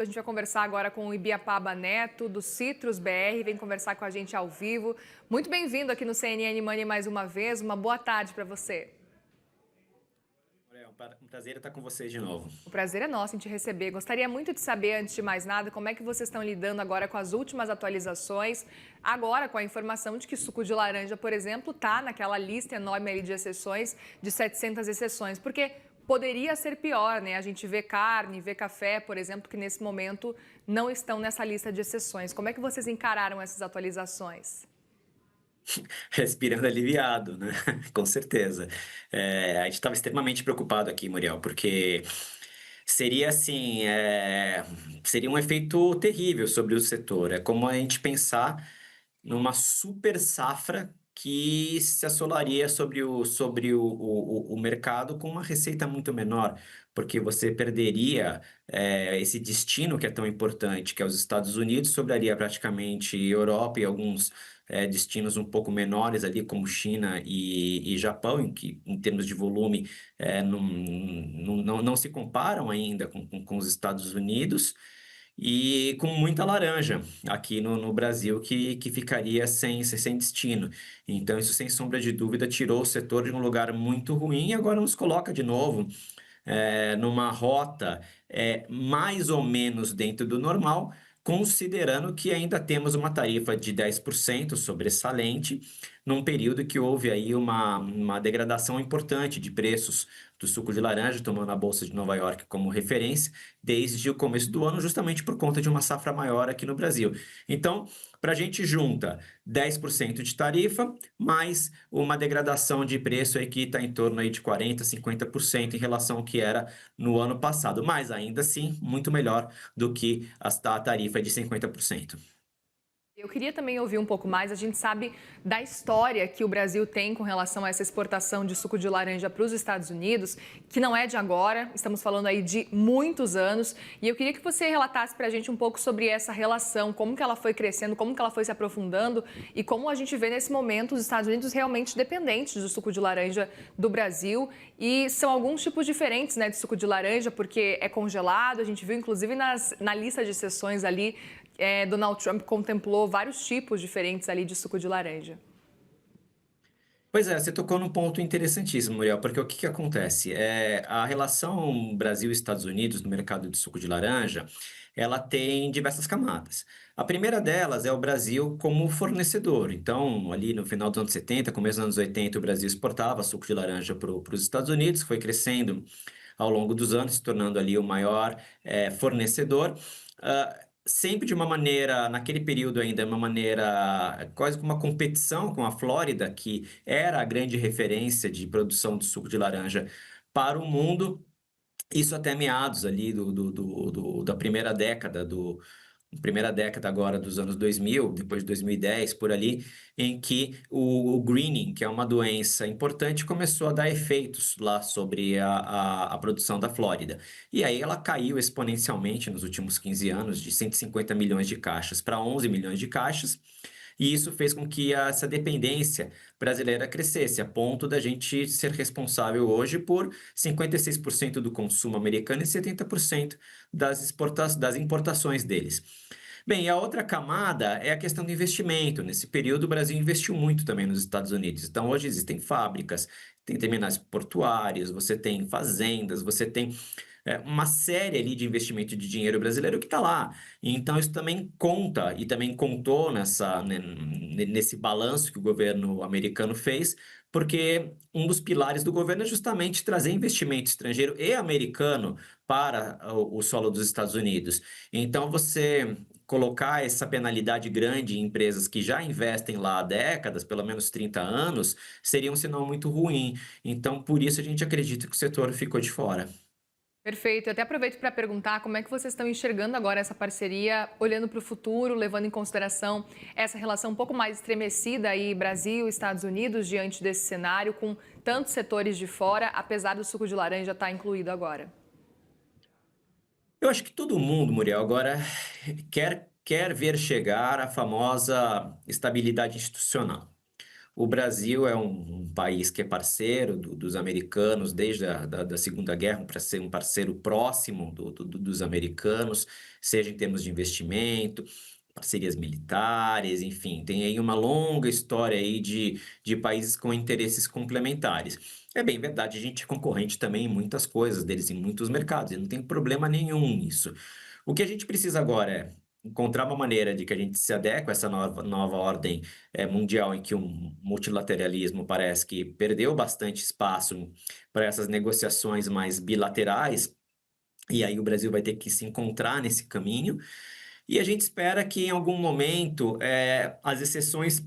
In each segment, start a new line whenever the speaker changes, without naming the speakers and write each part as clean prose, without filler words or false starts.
A gente vai conversar agora com o Ibiapaba Neto, do Citrus BR, vem conversar com a gente ao vivo. Muito bem-vindo aqui no CNN Money mais uma vez, uma boa tarde para você.
É um prazer estar com vocês de novo.
O prazer é nosso em te receber. Gostaria muito de saber, antes de mais nada, como é que vocês estão lidando agora com as últimas atualizações, agora com a informação de que suco de laranja, por exemplo, está naquela lista enorme ali de exceções, de 700 exceções, porque poderia ser pior, né? A gente vê carne, vê café, por exemplo, que nesse momento não estão nessa lista de exceções. Como é que vocês encararam essas atualizações?
Respirando aliviado, né? Com certeza. A gente estava extremamente preocupado aqui, Muriel, porque seria assim, seria um efeito terrível sobre o setor. É como a gente pensar numa super safra que se assolaria sobre o mercado com uma receita muito menor, porque você perderia esse destino que é tão importante, que é os Estados Unidos, sobraria praticamente Europa e alguns destinos um pouco menores ali, como China e Japão, em que, em termos de volume, não se comparam ainda com os Estados Unidos. E com muita laranja aqui no Brasil que ficaria sem destino. Então, isso, sem sombra de dúvida, tirou o setor de um lugar muito ruim e agora nos coloca de novo numa rota mais ou menos dentro do normal, considerando que ainda temos uma tarifa de 10% sobressalente, num período que houve aí uma degradação importante de preços do suco de laranja, tomando a Bolsa de Nova York como referência, desde o começo do ano, justamente por conta de uma safra maior aqui no Brasil. Então, para a gente junta 10% de tarifa, mais uma degradação de preço aí que está em torno aí de 40%, 50% em relação ao que era no ano passado, mas ainda assim muito melhor do que a tarifa de 50%.
Eu queria também ouvir um pouco mais. A gente sabe da história que o Brasil tem com relação a essa exportação de suco de laranja para os Estados Unidos, que não é de agora, estamos falando aí de muitos anos. E eu queria que você relatasse para a gente um pouco sobre essa relação, como que ela foi crescendo, como que ela foi se aprofundando e como a gente vê nesse momento os Estados Unidos realmente dependentes do suco de laranja do Brasil. E são alguns tipos diferentes, né, de suco de laranja, porque é congelado. A gente viu, inclusive, na lista de exceções ali, Donald Trump contemplou vários tipos diferentes ali de suco de laranja.
Pois é, você tocou num ponto interessantíssimo, Muriel, porque o que acontece? A relação Brasil-Estados Unidos no mercado de suco de laranja, ela tem diversas camadas. A primeira delas é o Brasil como fornecedor. Então, ali no final dos anos 70, começo dos anos 80, o Brasil exportava suco de laranja para os Estados Unidos, foi crescendo ao longo dos anos, se tornando ali o maior fornecedor. Sempre de uma maneira, naquele período ainda, uma maneira quase como uma competição com a Flórida, que era a grande referência de produção de suco de laranja para o mundo. Isso até meados ali da primeira década agora dos anos 2000, depois de 2010, por ali, em que o greening, que é uma doença importante, começou a dar efeitos lá sobre a produção da Flórida. E aí ela caiu exponencialmente nos últimos 15 anos, de 150 milhões de caixas para 11 milhões de caixas, e isso fez com que essa dependência brasileira crescesse, a ponto da gente ser responsável hoje por 56% do consumo americano e 70% das importações deles. Bem, a outra camada é a questão do investimento. Nesse período, o Brasil investiu muito também nos Estados Unidos. Então, hoje existem fábricas, tem terminais portuários, você tem fazendas, você tem uma série ali de investimento de dinheiro brasileiro que está lá. Então, isso também conta e também contou nesse balanço que o governo americano fez, porque um dos pilares do governo é justamente trazer investimento estrangeiro e americano para o solo dos Estados Unidos. Então, você colocar essa penalidade grande em empresas que já investem lá há décadas, pelo menos 30 anos, seria um sinal muito ruim. Então, por isso a gente acredita que o setor ficou de fora.
Perfeito. Eu até aproveito para perguntar como é que vocês estão enxergando agora essa parceria, olhando para o futuro, levando em consideração essa relação um pouco mais estremecida aí Brasil, Estados Unidos, diante desse cenário, com tantos setores de fora, apesar do suco de laranja estar incluído agora.
Eu acho que todo mundo, Muriel, agora quer ver chegar a famosa estabilidade institucional. O Brasil é um país que é parceiro dos americanos desde da Segunda Guerra, para ser um parceiro próximo dos americanos, seja em termos de investimento, parcerias militares, enfim, tem aí uma longa história aí de países com interesses complementares. É bem verdade, a gente é concorrente também em muitas coisas deles, em muitos mercados, e não tem problema nenhum nisso. O que a gente precisa agora é encontrar uma maneira de que a gente se adeque a essa nova ordem mundial em que o multilateralismo parece que perdeu bastante espaço para essas negociações mais bilaterais, e aí o Brasil vai ter que se encontrar nesse caminho, e a gente espera que em algum momento as exceções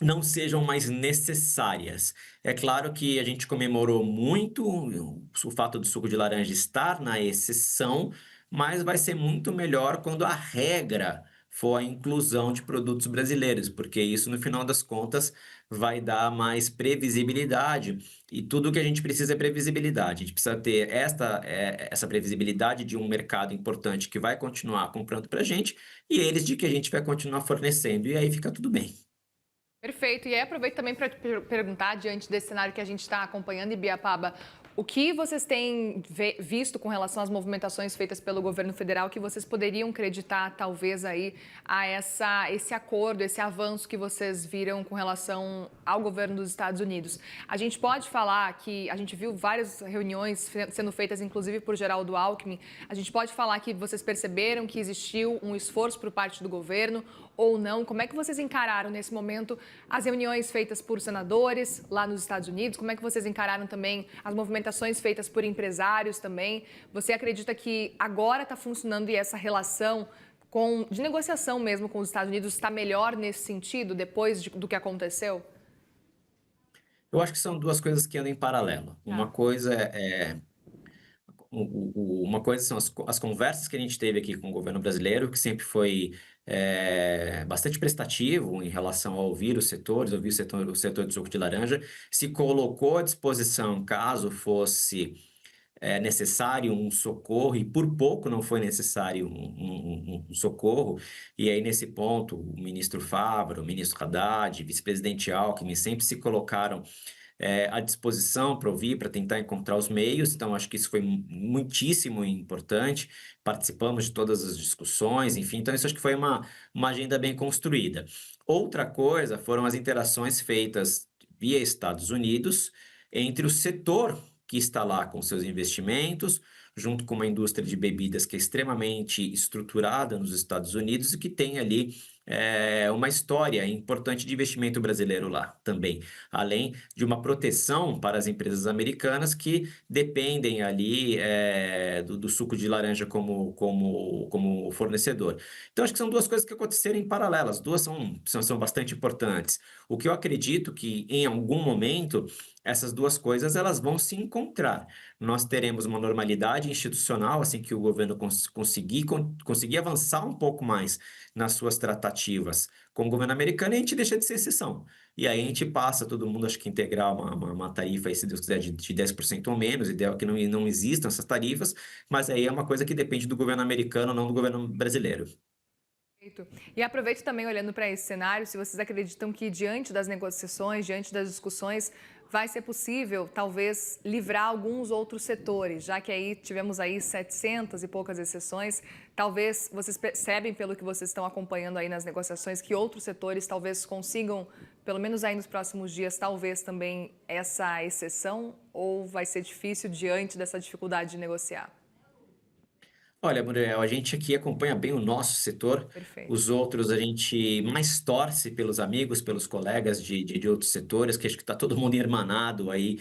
não sejam mais necessárias. É claro que a gente comemorou muito o fato do suco de laranja estar na exceção, mas vai ser muito melhor quando a regra for a inclusão de produtos brasileiros, porque isso, no final das contas, vai dar mais previsibilidade. E tudo o que a gente precisa é previsibilidade. A gente precisa ter essa previsibilidade de um mercado importante que vai continuar comprando para a gente e eles de que a gente vai continuar fornecendo. E aí fica tudo bem.
Perfeito. E aí aproveito também para te perguntar, diante desse cenário que a gente está acompanhando, Ibiapaba, o que vocês têm visto com relação às movimentações feitas pelo governo federal que vocês poderiam acreditar, talvez, aí a esse acordo, esse avanço que vocês viram com relação ao governo dos Estados Unidos? A gente pode falar que a gente viu várias reuniões sendo feitas, inclusive por Geraldo Alckmin. A gente pode falar que vocês perceberam que existiu um esforço por parte do governo ou não? Como é que vocês encararam nesse momento as reuniões feitas por senadores lá nos Estados Unidos? Como é que vocês encararam também as movimentações feitas por empresários também? Você acredita que agora está funcionando e essa relação de negociação mesmo com os Estados Unidos está melhor nesse sentido, depois do que aconteceu?
Eu acho que são duas coisas que andam em paralelo.
Tá.
Uma coisa são as conversas que a gente teve aqui com o governo brasileiro, que sempre foi bastante prestativo em relação a ouvir os setores, ouvir o setor de suco de laranja, se colocou à disposição caso fosse necessário um socorro, e por pouco não foi necessário um socorro, e aí nesse ponto o ministro Favaro, o ministro Haddad, vice-presidente Alckmin sempre se colocaram à disposição para ouvir, para tentar encontrar os meios. Então, acho que isso foi muitíssimo importante. Participamos de todas as discussões, enfim. Então, isso acho que foi uma agenda bem construída. Outra coisa foram as interações feitas via Estados Unidos entre o setor que está lá com seus investimentos, junto com uma indústria de bebidas que é extremamente estruturada nos Estados Unidos e que tem ali uma história importante de investimento brasileiro lá também, além de uma proteção para as empresas americanas que dependem ali do suco de laranja como fornecedor. Então, acho que são duas coisas que aconteceram em paralelo, as duas são bastante importantes. O que eu acredito que, em algum momento, essas duas coisas elas vão se encontrar. Nós teremos uma normalidade institucional, assim que o governo conseguir avançar um pouco mais nas suas tratativas com o governo americano, e a gente deixa de ser exceção. E aí a gente passa todo mundo, acho que integrar uma tarifa, aí, se Deus quiser, de 10% ou menos. O ideal é que não existam essas tarifas, mas aí é uma coisa que depende do governo americano, não do governo brasileiro.
Perfeito. E aproveito também, olhando para esse cenário, se vocês acreditam que diante das negociações, diante das discussões, vai ser possível, talvez, livrar alguns outros setores, já que aí tivemos aí 700 e poucas exceções, talvez vocês percebem, pelo que vocês estão acompanhando aí nas negociações, que outros setores talvez consigam, pelo menos aí nos próximos dias, talvez também essa exceção, ou vai ser difícil diante dessa dificuldade de negociar?
Olha, Muriel, a gente aqui acompanha bem o nosso setor,
Perfeito.
os outros a gente mais torce pelos amigos, pelos colegas de outros setores, que acho que está todo mundo irmanado aí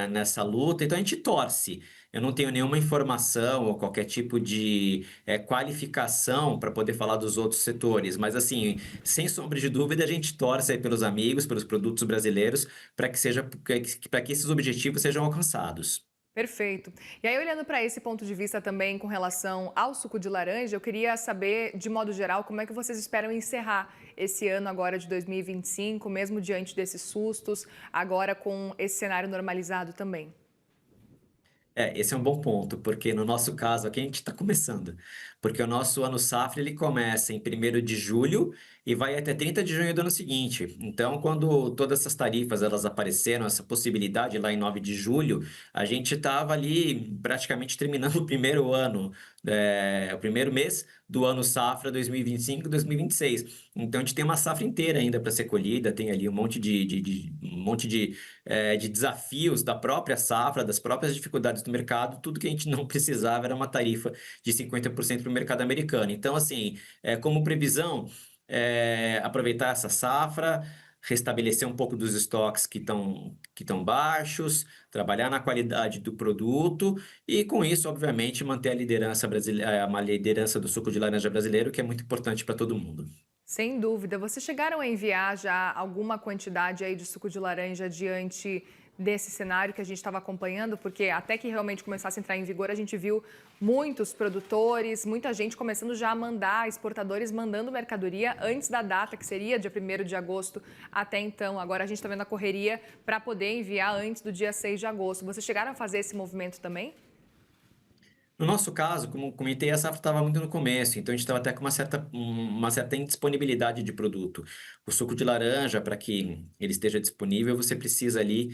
nessa luta, então a gente torce. Eu não tenho nenhuma informação ou qualquer tipo de qualificação para poder falar dos outros setores, mas assim, sem sombra de dúvida, a gente torce aí pelos amigos, pelos produtos brasileiros, para que esses objetivos sejam alcançados.
Perfeito. E aí, olhando para esse ponto de vista também com relação ao suco de laranja, eu queria saber, de modo geral, como é que vocês esperam encerrar esse ano agora de 2025, mesmo diante desses sustos, agora com esse cenário normalizado também.
Esse é um bom ponto, porque no nosso caso aqui a gente está começando, porque o nosso ano safra ele começa em 1º de julho e vai até 30 de junho do ano seguinte. Então, quando todas essas tarifas elas apareceram, essa possibilidade lá em 9 de julho, a gente estava ali praticamente terminando o primeiro ano, o primeiro mês do ano safra 2025-2026. Então, a gente tem uma safra inteira ainda para ser colhida, tem ali um monte um monte de desafios da própria safra, das próprias dificuldades do mercado, tudo que a gente não precisava era uma tarifa de 50% para o mercado americano. Então, assim, como previsão, aproveitar essa safra, restabelecer um pouco dos estoques que estão baixos, trabalhar na qualidade do produto e, com isso, obviamente, manter a liderança brasileira, uma liderança do suco de laranja brasileiro, que é muito importante para todo mundo.
Sem dúvida. Vocês chegaram a enviar já alguma quantidade aí de suco de laranja diante desse cenário que a gente estava acompanhando? Porque até que realmente começasse a entrar em vigor, a gente viu muitos produtores, muita gente começando já a mandar, exportadores mandando mercadoria antes da data, que seria dia 1º de agosto até então. Agora a gente está vendo a correria para poder enviar antes do dia 6 de agosto. Vocês chegaram a fazer esse movimento também?
No nosso caso, como comentei, a safra estava muito no começo, então a gente estava até com uma certa indisponibilidade de produto. O suco de laranja, para que ele esteja disponível, você precisa ali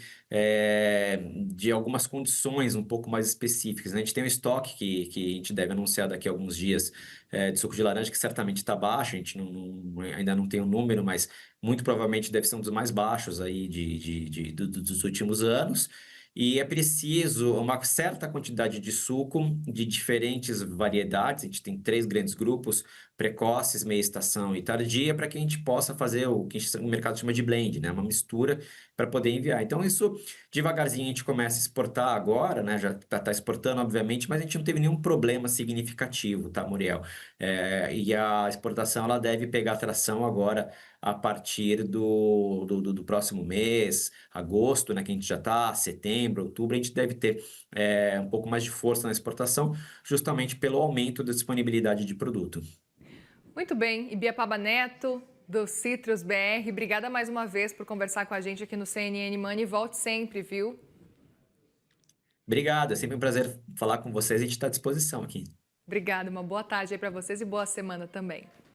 de algumas condições um pouco mais específicas, né? A gente tem um estoque que a gente deve anunciar daqui a alguns dias de suco de laranja, que certamente está baixo, a gente ainda não tem o número, mas muito provavelmente deve ser um dos mais baixos aí dos últimos anos. E é preciso uma certa quantidade de suco de diferentes variedades. A gente tem 3 grandes grupos: precoces, meia estação e tardia, para que a gente possa fazer o que o mercado chama de blend, né? Uma mistura para poder enviar. Então, isso devagarzinho a gente começa a exportar agora, né? Já está exportando, obviamente, mas a gente não teve nenhum problema significativo, tá, Muriel? E a exportação ela deve pegar tração agora a partir do próximo mês, agosto, né, que a gente já está, setembro, outubro, a gente deve ter um pouco mais de força na exportação, justamente pelo aumento da disponibilidade de produto.
Muito bem. Ibiapaba Neto, do Citrus BR, obrigada mais uma vez por conversar com a gente aqui no CNN Money. Volte sempre, viu?
Obrigado, é sempre um prazer falar com vocês, a gente está à disposição aqui.
Obrigada, uma boa tarde aí para vocês e boa semana também.